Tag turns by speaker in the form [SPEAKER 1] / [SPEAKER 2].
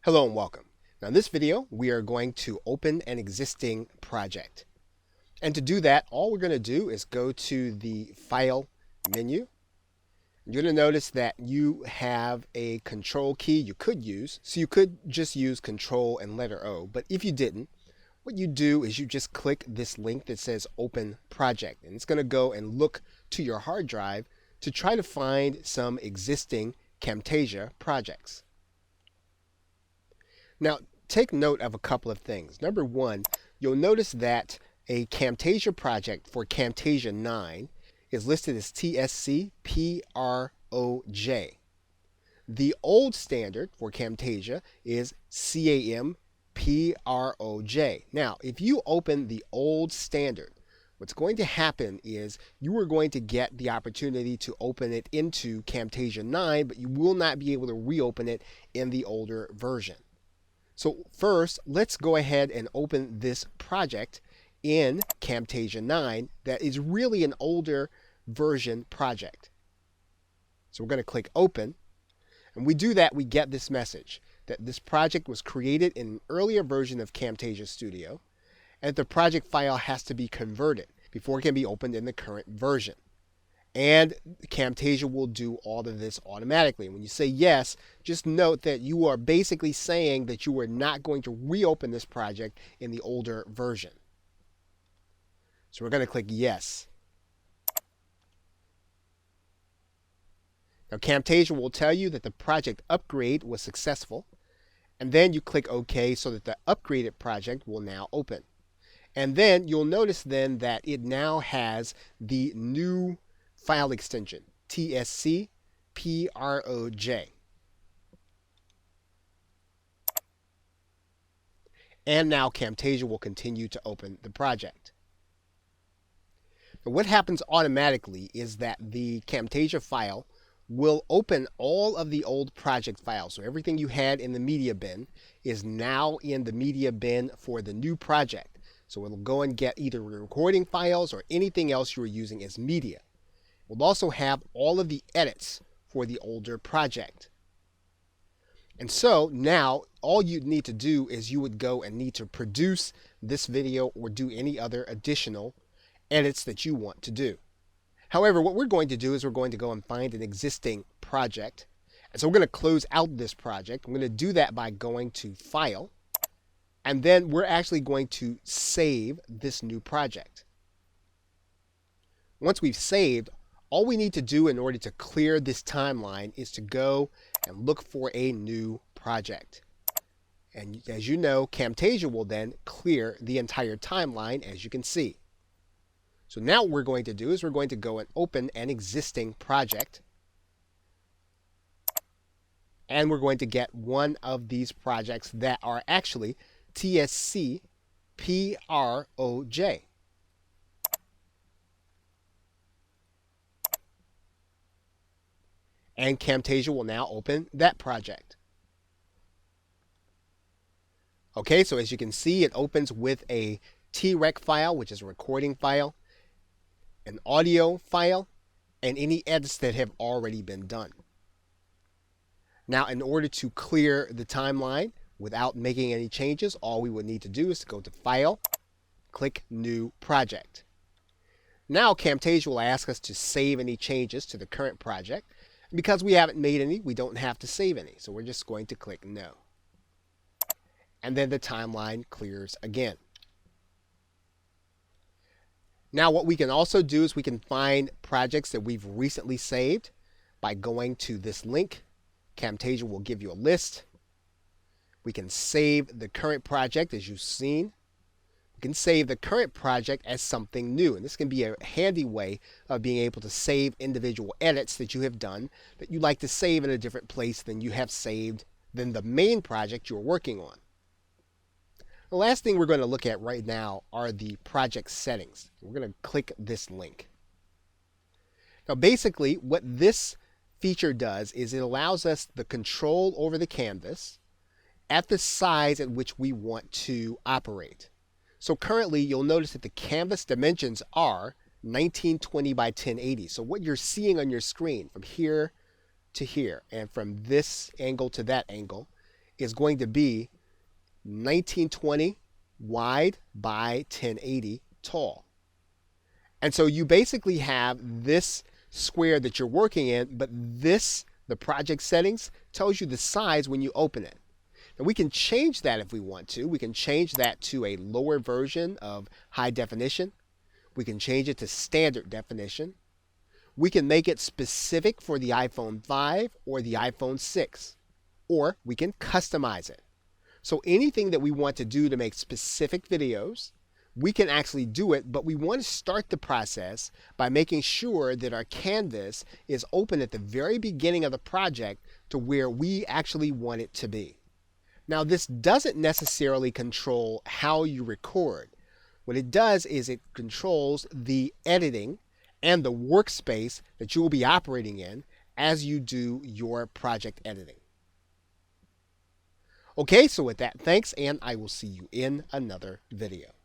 [SPEAKER 1] Hello and welcome. Now in this video, we are going to open an existing project. And to do that, all we're going to do is go to the File menu. You're going to notice that you have a control key you could use. So you could just use Control and letter O. But if you didn't, what you do is you just click this link that says Open Project. And it's going to go and look to your hard drive to try to find some existing Camtasia projects. Now, take note of a couple of things. Number one, you'll notice that a Camtasia project for Camtasia 9 is listed as TSC PROJ. The old standard for Camtasia is CAM PROJ. Now, if you open the old standard, what's going to happen is you are going to get the opportunity to open it into Camtasia 9, but you will not be able to reopen it in the older version. So first, let's go ahead and open this project in Camtasia 9 that is really an older version project. So we're going to click Open. And we do that, we get this message that this project was created in an earlier version of Camtasia Studio, and the project file has to be converted before it can be opened in the current version. And Camtasia will do all of this automatically. When you say yes, just note that you are basically saying that you are not going to reopen this project in the older version. So we're going to click yes. Now Camtasia will tell you that the project upgrade was successful, and then you click OK so that the upgraded project will now open. And then you'll notice then that it now has the new file extension, TSC PROJ. And now Camtasia will continue to open the project. Now what happens automatically is that the Camtasia file will open all of the old project files. So everything you had in the media bin is now in the media bin for the new project. So it'll go and get either recording files or anything else you were using as media. We'll also have all of the edits for the older project. And so now all you'd need to do is you would go and need to produce this video or do any other additional edits that you want to do. However, what we're going to do is we're going to go and find an existing project. And so we're going to close out this project. I'm going to do that by going to File. And then we're actually going to save this new project. Once we've saved, all we need to do in order to clear this timeline is to go and look for a new project. And as you know, Camtasia will then clear the entire timeline, as you can see. So now what we're going to do is we're going to go and open an existing project. And we're going to get one of these projects that are actually TSC PROJ. And Camtasia will now open that project. Okay, so as you can see, it opens with a TREC file, which is a recording file, an audio file, and any edits that have already been done. Now, in order to clear the timeline without making any changes, all we would need to do is to go to File, click New Project. Now, Camtasia will ask us to save any changes to the current project. Because we haven't made any, we don't have to save any. So we're just going to click No. And then the timeline clears again. Now what we can also do is we can find projects that we've recently saved by going to this link. Camtasia will give you a list. We can save the current project as you've seen. You can save the current project as something new, and this can be a handy way of being able to save individual edits that you have done that you like to save in a different place than you have saved than the main project you're working on. The last thing we're going to look at right now are the project settings. We're going to click this link. Now basically what this feature does is it allows us the control over the canvas at the size at which we want to operate. So currently you'll notice that the canvas dimensions are 1920 by 1080. So what you're seeing on your screen from here to here and from this angle to that angle is going to be 1920 wide by 1080 tall. And so you basically have this square that you're working in, but this, the project settings, tells you the size when you open it. And we can change that if we want to. We can change that to a lower version of high definition. We can change it to standard definition. We can make it specific for the iPhone 5 or the iPhone 6, or we can customize it. So anything that we want to do to make specific videos, we can actually do it, but we want to start the process by making sure that our canvas is open at the very beginning of the project to where we actually want it to be. Now, this doesn't necessarily control how you record. What it does is it controls the editing and the workspace that you will be operating in as you do your project editing. Okay, so with that, thanks, and I will see you in another video.